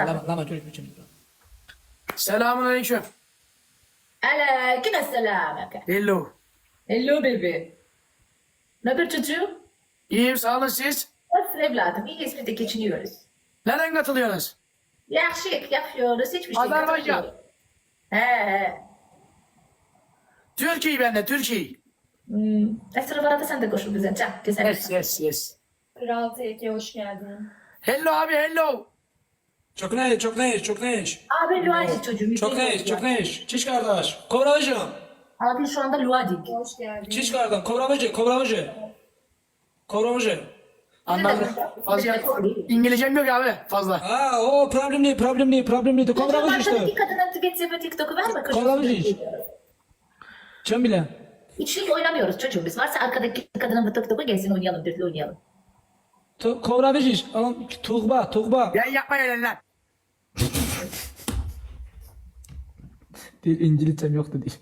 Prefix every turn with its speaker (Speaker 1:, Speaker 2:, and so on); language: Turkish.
Speaker 1: Lama çocuk biçim.
Speaker 2: Selamun aleyküm.
Speaker 3: Aleykümselam.
Speaker 2: Hello.
Speaker 3: Hello baby. Ne haber çocuğum?
Speaker 2: İyiyim sağ olun siz.
Speaker 3: Nasılsın evladım? İyiyiz biz de geçiniyoruz.
Speaker 2: Nereden katılıyorsunuz?
Speaker 3: Yakışık yapıyoruz. Hiçbir şey
Speaker 2: Azerbaycan.
Speaker 3: yapmıyoruz. He.
Speaker 2: Türkiye ben de Türkiye.
Speaker 3: Esra var da sen de koşul bize. Can. Güzel.
Speaker 2: Yes.
Speaker 4: Kral Teke hoş geldin.
Speaker 2: Hello abi hello.
Speaker 1: Çok ne iş?
Speaker 3: Abi Luadik çocuğum.
Speaker 1: Çok ne iş? Çiş kardeş, kovramacı.
Speaker 3: Abi şu anda Luadik.
Speaker 4: Hoş geldin.
Speaker 1: Çiş kardeş, kovramacı.
Speaker 2: Anladım. Fazla İngilizcem yok abi fazla.
Speaker 1: Aa, o problem değil. Kovramacı
Speaker 3: Çocuğum
Speaker 1: işte.
Speaker 3: arkadaki kadına Twitter'ı TikTok'u verme.
Speaker 1: Kovramacı iş. Çön bile.
Speaker 3: İçlik oynamıyoruz çocuğum biz. Varsa arkadaki kadının bu TikTok'u gelsin oynayalım. Dörtlü oynayalım.
Speaker 1: Kovramacı iş. Tuğba.
Speaker 2: Ya yapma elinden.
Speaker 1: Değil, İngilizcem yoktu değil.